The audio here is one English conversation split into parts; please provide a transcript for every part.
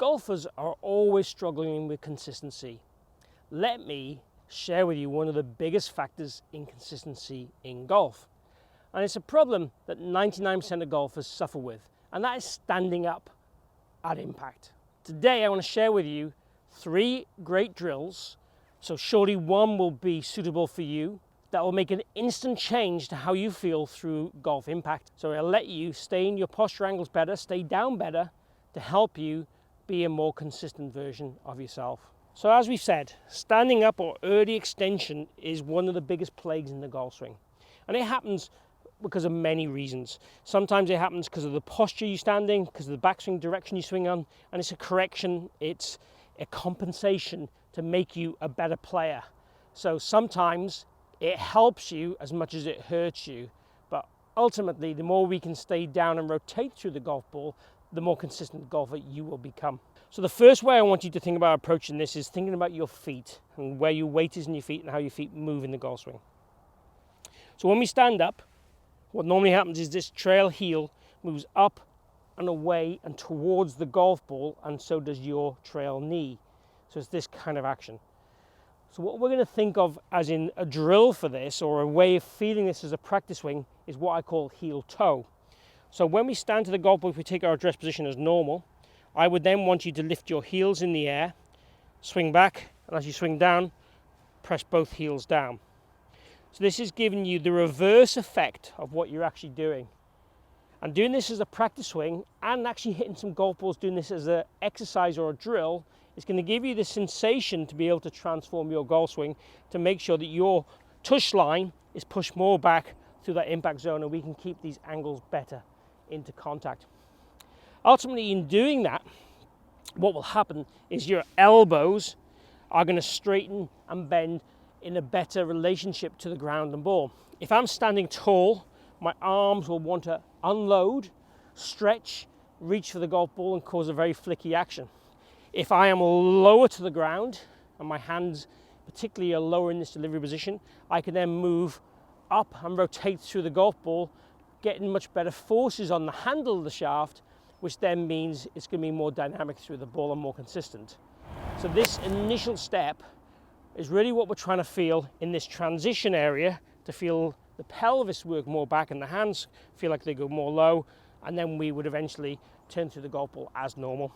Golfers are always struggling with consistency. Let me share with you one of the biggest factors in consistency in golf. And it's a problem that 99% of golfers suffer with, and that is standing up at impact. Today I want to share with you 3 great drills, so surely one will be suitable for you, that will make an instant change to how you feel through golf impact. So it'll let you stay in your posture angles better, stay down better, to help you be a more consistent version of yourself. So as we've said, standing up or early extension is one of the biggest plagues in the golf swing. And it happens because of many reasons. Sometimes it happens because of the posture you're standing, because of the backswing direction you swing on, and it's a correction, it's a compensation to make you a better player. So sometimes it helps you as much as it hurts you, but ultimately the more we can stay down and rotate through the golf ball, the more consistent golfer you will become. So the first way I want you to think about approaching this is thinking about your feet and where your weight is in your feet and how your feet move in the golf swing. So when we stand up, what normally happens is this trail heel moves up and away and towards the golf ball, and so does your trail knee. So it's this kind of action. So what we're going to think of as in a drill for this, or a way of feeling this as a practice swing, is what I call heel toe. So when we stand to the golf ball, if we take our address position as normal, I would then want you to lift your heels in the air, swing back, and as you swing down, press both heels down. So this is giving you the reverse effect of what you're actually doing. And doing this as a practice swing, and actually hitting some golf balls, doing this as an exercise or a drill, is going to give you the sensation to be able to transform your golf swing to make sure that your tush line is pushed more back through that impact zone, and we can keep these angles better into contact. Ultimately, in doing that, what will happen is your elbows are going to straighten and bend in a better relationship to the ground and ball. If I'm standing tall, my arms will want to unload, stretch, reach for the golf ball and cause a very flicky action. If I am lower to the ground and my hands particularly are lower in this delivery position, I can then move up and rotate through the golf ball, getting much better forces on the handle of the shaft, which then means it's going to be more dynamic through the ball and more consistent. So this initial step is really what we're trying to feel in this transition area, to feel the pelvis work more back and the hands feel like they go more low, and then we would eventually turn through the golf ball as normal.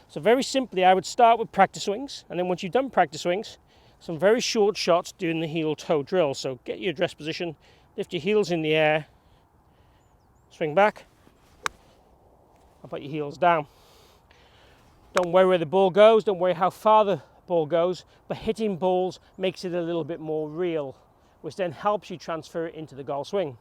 So very simply, I would start with practice swings, and then once you've done practice swings, some very short shots doing the heel toe drill. So get your address position, lift your heels in the air, swing back, and put your heels down. Don't worry where the ball goes, don't worry how far the ball goes, but hitting balls makes it a little bit more real, which then helps you transfer it into the golf swing.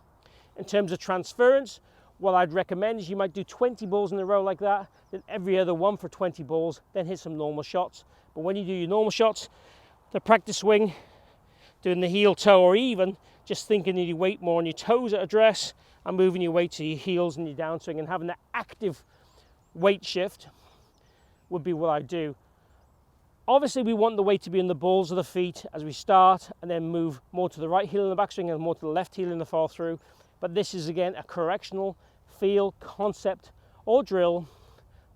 In terms of transference, what I'd recommend is you might do 20 balls in a row like that, then every other one for 20 balls, then hit some normal shots. But when you do your normal shots, the practice swing, doing the heel toe, or even just thinking that you weight more on your toes at address and moving your weight to your heels and your downswing and having that active weight shift would be what I do. Obviously, we want the weight to be in the balls of the feet as we start, and then move more to the right heel in the backswing and more to the left heel in the fall through. But this is again a correctional feel, concept, or drill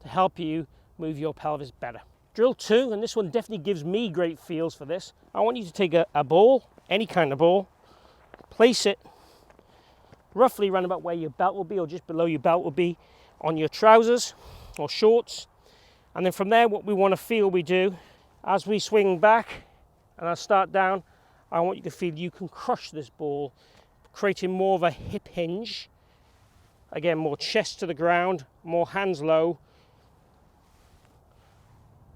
to help you move your pelvis better. Drill 2, and this one definitely gives me great feels for this. I want you to take a ball, any kind of ball, place it roughly around about where your belt will be, or just below your belt will be, on your trousers or shorts. And then from there, what we want to feel we do, as we swing back and I start down, I want you to feel you can crush this ball, creating more of a hip hinge. Again, more chest to the ground, more hands low.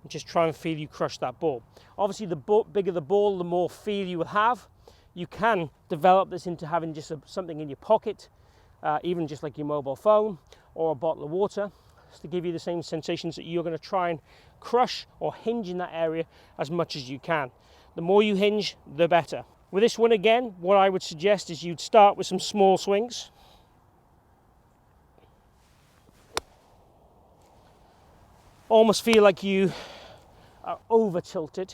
And just try and feel you crush that ball. Obviously, the bigger the ball, the more feel you will have. You can develop this into having just something in your pocket, even just like your mobile phone or a bottle of water, to give you the same sensations that you're going to try and crush or hinge in that area as much as you can. The more you hinge, the better. With this one again, what I would suggest is you'd start with some small swings. Almost feel like you are over tilted.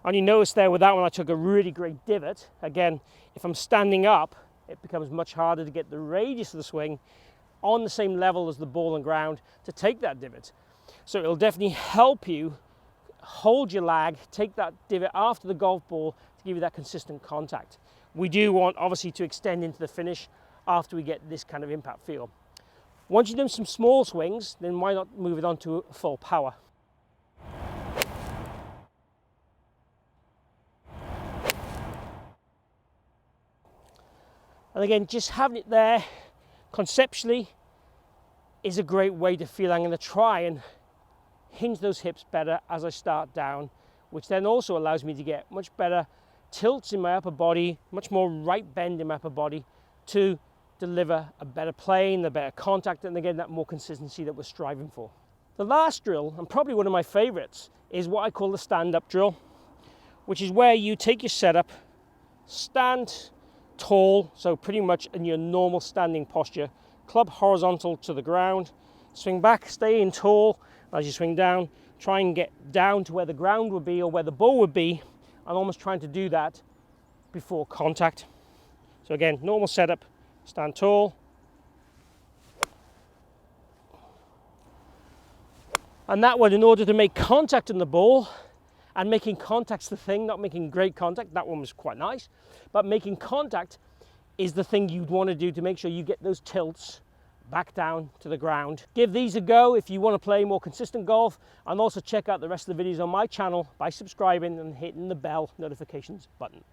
And you notice there with that one I took a really great divot. Again, if I'm standing up, it becomes much harder to get the radius of the swing on the same level as the ball and ground to take that divot. So it'll definitely help you hold your lag, take that divot after the golf ball to give you that consistent contact. We do want obviously to extend into the finish after we get this kind of impact feel. Once you've done some small swings, then why not move it on to full power? And again, just having it there conceptually is a great way to feel. I'm going to try and hinge those hips better as I start down, which then also allows me to get much better tilts in my upper body, much more right bend in my upper body to deliver a better plane, a better contact, and again, that more consistency that we're striving for. The last drill, and probably one of my favorites, is what I call the stand-up drill, which is where you take your setup, stand tall, so pretty much in your normal standing posture, club horizontal to the ground, swing back, stay in tall as you swing down, try and get down to where the ground would be or where the ball would be, and almost trying to do that before contact. So again, normal setup, stand tall, and that one, in order to make contact on the ball, and making contact's the thing, not making great contact, that one was quite nice, but making contact is the thing you'd want to do to make sure you get those tilts back down to the ground. Give these a go if you want to play more consistent golf, and also check out the rest of the videos on my channel by subscribing and hitting the bell notifications button.